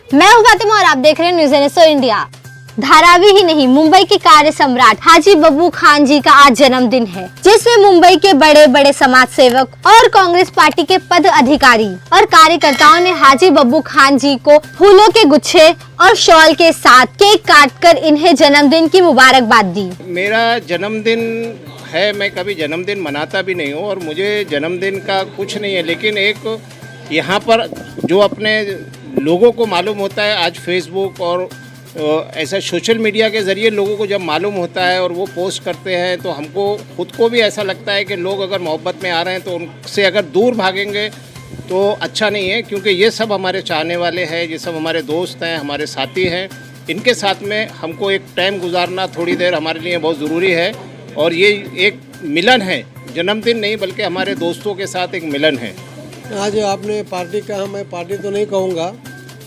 मैं हूँ फातिमा और आप देख रहे हैं न्यूज़ एनएसओ इंडिया। धारावी ही नहीं, मुंबई के कार्य सम्राट हाजी बब्बू खान जी का आज जन्मदिन है, जिसमें मुंबई के बड़े बड़े समाज सेवक और कांग्रेस पार्टी के पद अधिकारी और कार्यकर्ताओं ने हाजी बब्बू खान जी को फूलों के गुच्छे और शॉल के साथ केक काटकर इन्हें जन्मदिन की मुबारकबाद दी। मेरा जन्मदिन है, मैं कभी जन्मदिन मनाता भी नहीं हूँ और मुझे जन्मदिन का कुछ नहीं है, लेकिन एक यहाँ पर जो अपने लोगों को मालूम होता है, आज फेसबुक और ऐसा सोशल मीडिया के ज़रिए लोगों को जब मालूम होता है और वो पोस्ट करते हैं, तो हमको खुद को भी ऐसा लगता है कि लोग अगर मोहब्बत में आ रहे हैं तो उनसे अगर दूर भागेंगे तो अच्छा नहीं है, क्योंकि ये सब हमारे चाहने वाले हैं, ये सब हमारे दोस्त हैं, हमारे साथी हैं। इनके साथ में हमको एक टाइम गुजारना थोड़ी देर हमारे लिए बहुत ज़रूरी है और ये एक मिलन है, जन्मदिन नहीं बल्कि हमारे दोस्तों के साथ एक मिलन है। आज आपने पार्टी कहा, मैं पार्टी तो नहीं कहूँगा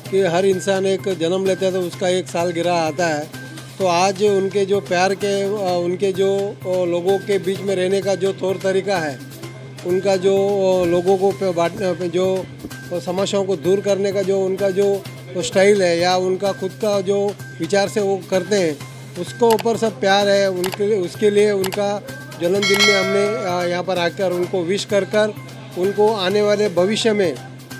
कि हर इंसान एक जन्म लेता है तो उसका एक साल गिरा आता है, तो आज उनके जो प्यार के उनके जो लोगों के बीच में रहने का जो तौर तरीका है, उनका जो लोगों को बांटने, जो समस्याओं को दूर करने का जो उनका जो स्टाइल है या उनका खुद का जो विचार से वो करते हैं, उसको ऊपर सब प्यार है उसके लिए उनका जन्मदिन में हमने यहाँ पर आकर उनको विश कर उनको आने वाले भविष्य में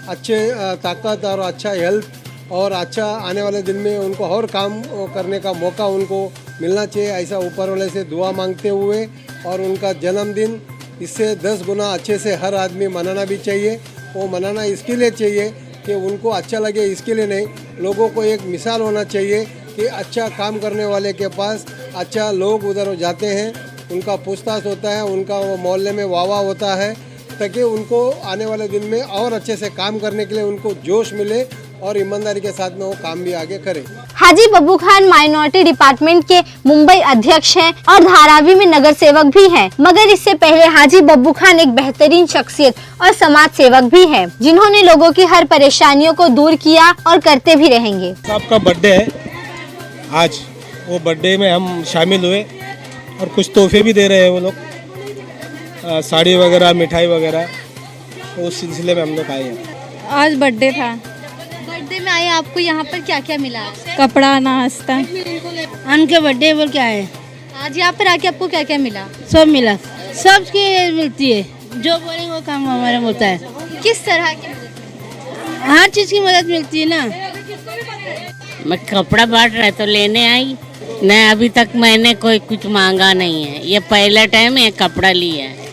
अच्छे ताकत और अच्छा हेल्थ और अच्छा आने वाले दिन में उनको और काम करने का मौका उनको मिलना चाहिए, ऐसा ऊपर वाले से दुआ मांगते हुए। और उनका जन्मदिन इससे 10 गुना अच्छे से हर आदमी मनाना भी चाहिए। वो मनाना इसके लिए चाहिए कि उनको अच्छा लगे, इसके लिए नहीं, लोगों को एक मिसाल होना चाहिए कि अच्छा काम करने वाले के पास अच्छा लोग उधर जाते हैं, उनका पूछताछ होता है, उनका वो मोहल्ले में वाह होता है, ताकि उनको आने वाले दिन में और अच्छे से काम करने के लिए उनको जोश मिले और ईमानदारी के साथ में वो काम भी आगे करें। हाजी बब्बू खान माइनॉरिटी डिपार्टमेंट के मुंबई अध्यक्ष हैं और धारावी में नगर सेवक भी हैं, मगर इससे पहले हाजी बब्बू खान एक बेहतरीन शख्सियत और समाज सेवक भी हैं, जिन्होंने लोगों की हर परेशानियों को दूर किया और करते भी रहेंगे। आपका बर्थडे है आज, वो बर्थडे में हम शामिल हुए और कुछ तोहफे भी दे रहे हैं वो लोग, साड़ी वगैरह, मिठाई वगैरह, तो उस सिलसिले में हम लोग आए हैं। आज बर्थडे था। बर्थडे में आए, आपको यहाँ पर क्या क्या मिला? कपड़ा, नाश्ता। उनके बर्थडे बोल के आए। आज यहाँ पर आके आपको क्या क्या मिला? सब मिला, सबकी मिलती है, जो बोले वो काम हमारे में होता है। किस तरह की? हर चीज़ की मदद मिलती है ना। मैं कपड़ा बांट रहा तो लेने आई, नहीं अभी तक मैंने कोई कुछ मांगा नहीं है, ये पहला टाइम ये कपड़ा लिया है।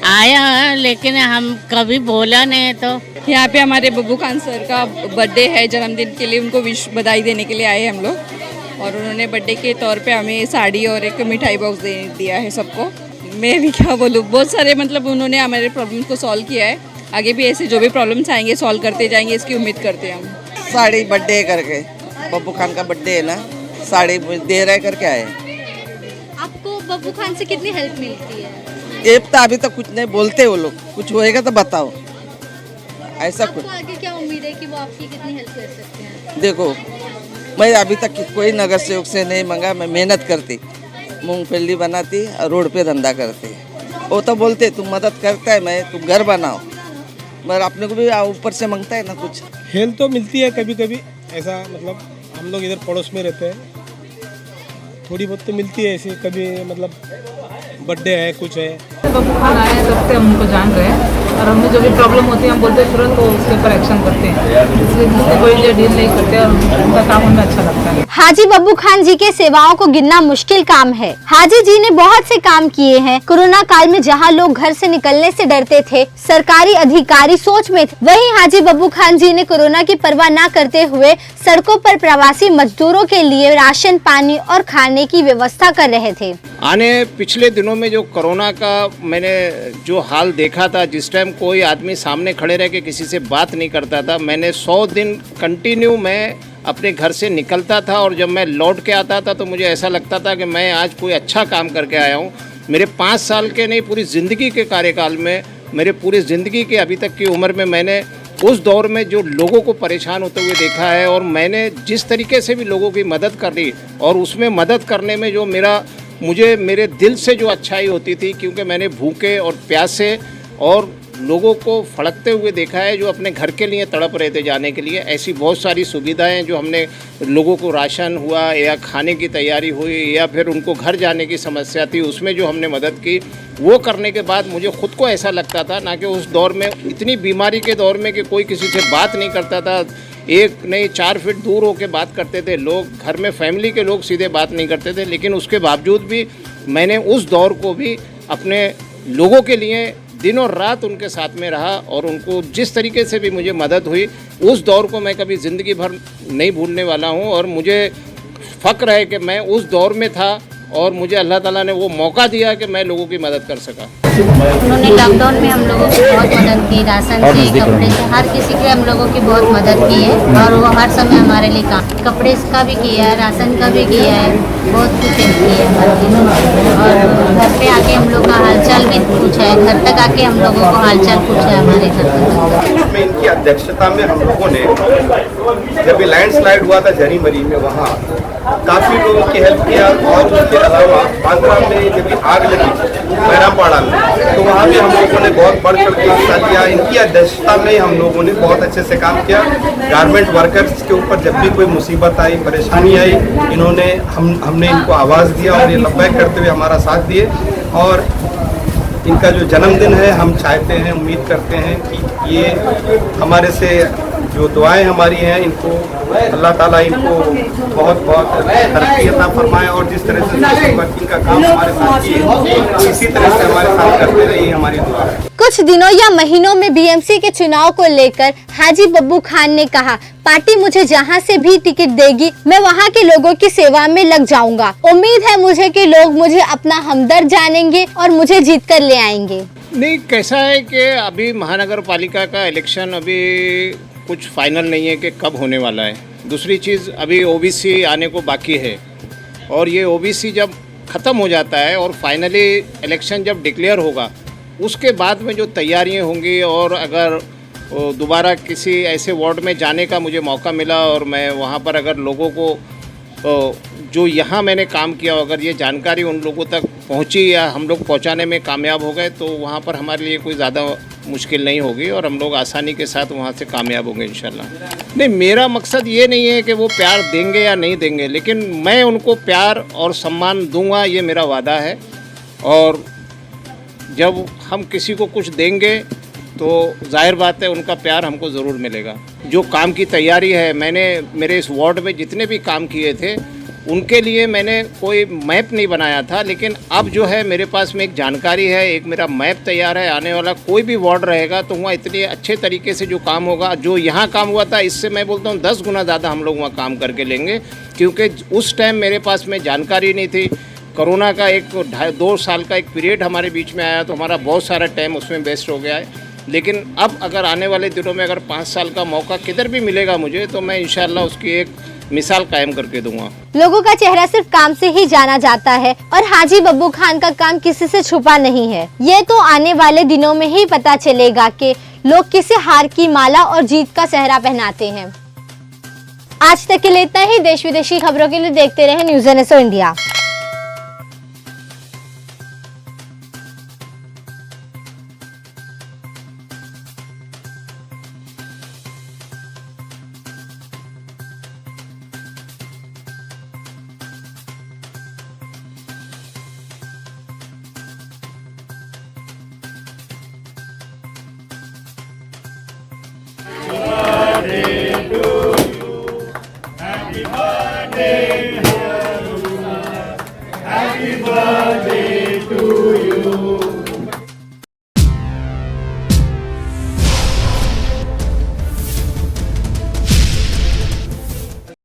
आया लेकिन हम कभी बोला नहीं। तो यहाँ पे हमारे बब्बू खान सर का बर्थडे है, जन्मदिन के लिए उनको विश बधाई देने के लिए आए हम लोग, और उन्होंने बर्थडे के तौर पे हमें साड़ी और एक मिठाई बॉक्स दे दिया है सबको। मैं भी क्या बोलूँ, बहुत सारे मतलब उन्होंने हमारे प्रॉब्लम को सॉल्व किया है, आगे भी ऐसे जो भी प्रॉब्लम्स आएंगे सॉल्व करते जाएंगे, इसकी उम्मीद करते हैं हम। साड़ी बर्थडे करके, बब्बू खान का बर्थडे है ना, साड़ी दे रहे करके आए। आपको बब्बू खान से कितनी हेल्प मिलती है? ये तो अभी तक कुछ नहीं बोलते वो लोग, कुछ होएगा तो बताओ, ऐसा कुछ। आपको आगे क्या उम्मीद है कि वो आपकी कितनी हेल्प कर सकते हैं? देखो, मैं अभी तक कोई नगर सेवक से नहीं मांगा, मैं मेहनत करती, मूंगफली बनाती और रोड पे धंधा करती। वो तो बोलते तुम मदद करता है, मैं तुम घर बनाओ, मगर अपने को भी ऊपर से मांगता है ना कुछ। हेल्प तो मिलती है कभी कभी, ऐसा मतलब हम लोग इधर पड़ोस में रहते हैं, थोड़ी बहुत तो मिलती है ऐसी, कभी मतलब बर्थडे है, कुछ है। बब्बू खान आए हैं तब से हम उनको जान रहे हैं और हमें जो भी प्रॉब्लम होती है हम बोलते हैं तुरंत, तो उसके ऊपर एक्शन करते हैं, इसलिए किसी कोई डील नहीं करते और उनका काम हमें अच्छा लगता है। हाजी बब्बू खान जी के सेवाओं को गिनना मुश्किल काम है। हाजी जी ने बहुत से काम किए हैं। कोरोना काल में जहां लोग घर से निकलने से डरते थे, सरकारी अधिकारी सोच में थे, वहीं हाजी बब्बू खान जी ने कोरोना की परवाह न करते हुए सड़कों पर प्रवासी मजदूरों के लिए राशन, पानी और खाने की व्यवस्था कर रहे थे। आने पिछले दिनों में जो कोरोना का मैंने जो हाल देखा था, जिस टाइम कोई आदमी सामने खड़े रह के किसी से बात नहीं करता था, मैंने 100 दिन कंटिन्यू मैं अपने घर से निकलता था और जब मैं लौट के आता था तो मुझे ऐसा लगता था कि मैं आज कोई अच्छा काम करके आया हूँ। मेरे 5 साल के नहीं, पूरी ज़िंदगी के कार्यकाल में, मेरे पूरी ज़िंदगी के अभी तक की उम्र में मैंने उस दौर में जो लोगों को परेशान होते हुए देखा है और मैंने जिस तरीके से भी लोगों की मदद कर दी, और उसमें मदद करने में जो मुझे मेरे दिल से जो अच्छाई होती थी, क्योंकि मैंने भूखे और प्यासे और लोगों को फड़कते हुए देखा है, जो अपने घर के लिए तड़प रहे थे जाने के लिए। ऐसी बहुत सारी सुविधाएं जो हमने लोगों को, राशन हुआ या खाने की तैयारी हुई या फिर उनको घर जाने की समस्या थी, उसमें जो हमने मदद की, वो करने के बाद मुझे खुद को ऐसा लगता था ना कि उस दौर में, इतनी बीमारी के दौर में, कि कोई किसी से बात नहीं करता था, 1 नहीं 4 फीट दूर होकर बात करते थे लोग, घर में फैमिली के लोग सीधे बात नहीं करते थे। लेकिन उसके बावजूद भी मैंने उस दौर को भी अपने लोगों के लिए दिन और रात उनके साथ में रहा, और उनको जिस तरीके से भी मुझे मदद हुई, उस दौर को मैं कभी ज़िंदगी भर नहीं भूलने वाला हूँ। और मुझे फ़क्र है कि मैं उस दौर में था और मुझे अल्लाह ताला ने वो मौका दिया कि मैं लोगों की मदद कर सका। उन्होंने लॉकडाउन में हम लोगों की बहुत मदद की, राशन से, कपड़े से, हर किसी के हम लोगों की बहुत मदद की है। और वो हर समय हमारे लिए काम, कपड़े का भी किया है, राशन का भी किया है, बहुत कुछ हेल्प की है हमारे लिए। और घर पे आके हम लोग का हालचाल भी पूछा है, घर तक आके हम लोगों को हालचाल पूछा है हमारे घर तक। में इनकी अध्यक्षता में हम लोगों ने, जब ये लैंडस्लाइड हुआ था जरी मरी में, वहाँ काफ़ी लोगों की हेल्प किया। और उसके अलावा बांद्रा में जब आग लगी मैरापाड़ा में, तो वहाँ भी हम लोगों ने बहुत बढ़ चढ़ के हिस्सा लिया। इनकी अध्यक्षता में हम लोगों ने बहुत अच्छे से काम किया। गारमेंट वर्कर्स के ऊपर जब भी कोई मुसीबत आई, परेशानी आई, इन्होंने हमने इनको आवाज़ दिया और ये लब्बैक करते हुए हमारा साथ दिए। और इनका जो जन्मदिन है, हम चाहते हैं, उम्मीद करते हैं कि ये हमारे से जो दुआएं हमारी हैं, इनको अल्लाह ताला इनको बहुत बहुत तरक्की अता फरमाए। और जिस तरह से सोशल वर्किंग का काम हमारे साथ किए, इसी तरह से हमारे साथ करते रहिए, हमारी दुआ है। कुछ दिनों या महीनों में बीएमसी के चुनाव को लेकर हाजी बब्बू खान ने कहा, पार्टी मुझे जहां से भी टिकट देगी, मैं वहां के लोगों की सेवा में लग जाऊंगा। उम्मीद है मुझे कि लोग मुझे अपना हमदर्द जानेंगे और मुझे जीत कर ले आएंगे। नहीं, कैसा है कि अभी महानगर पालिका का इलेक्शन अभी कुछ फाइनल नहीं है कि कब होने वाला है। दूसरी चीज़, अभी ओबीसी आने को बाकी है, और ये ओबीसी जब ख़त्म हो जाता है और फाइनली इलेक्शन जब डिक्लेयर होगा, उसके बाद में जो तैयारियां होंगी, और अगर दोबारा किसी ऐसे वार्ड में जाने का मुझे मौका मिला और मैं वहाँ पर अगर लोगों को जो यहाँ मैंने काम किया, अगर ये जानकारी उन लोगों तक पहुँची या हम लोग पहुँचाने में कामयाब हो गए, तो वहाँ पर हमारे लिए कोई ज़्यादा मुश्किल नहीं होगी और हम लोग आसानी के साथ वहाँ से कामयाब होंगे इंशाल्लाह। नहीं, मेरा मकसद ये नहीं है कि वो प्यार देंगे या नहीं देंगे, लेकिन मैं उनको प्यार और सम्मान दूंगा, ये मेरा वादा है। और जब हम किसी को कुछ देंगे तो जाहिर बात है उनका प्यार हमको ज़रूर मिलेगा। जो काम की तैयारी है, मैंने मेरे इस वार्ड में जितने भी काम किए थे उनके लिए मैंने कोई मैप नहीं बनाया था, लेकिन अब जो है मेरे पास में एक जानकारी है, एक मेरा मैप तैयार है। आने वाला कोई भी वार्ड रहेगा तो वहाँ इतने अच्छे तरीके से जो काम होगा, जो यहाँ काम हुआ था इससे मैं बोलता हूँ 10 गुना ज़्यादा हम लोग वहाँ काम करके लेंगे, क्योंकि उस टाइम मेरे पास में जानकारी नहीं थी। कोरोना का एक 2 साल का एक पीरियड हमारे बीच में आया, तो हमारा बहुत सारा टाइम उसमें वेस्ट हो गया है। लेकिन अब अगर आने वाले दिनों में अगर 5 साल का मौका किधर भी मिलेगा मुझे, तो मैं इंशाल्लाह उसकी एक मिसाल कायम करके दूंगा। लोगों का चेहरा सिर्फ काम से ही जाना जाता है, और हाजी बब्बू खान का काम किसी से छुपा नहीं है। ये तो आने वाले दिनों में ही पता चलेगा कि लोग किसे हार की माला और जीत का सेहरा पहनाते हैं। आज तक के लिए इतना ही। देश विदेशी खबरों के लिए देखते रहे न्यूज़ NSO इंडिया।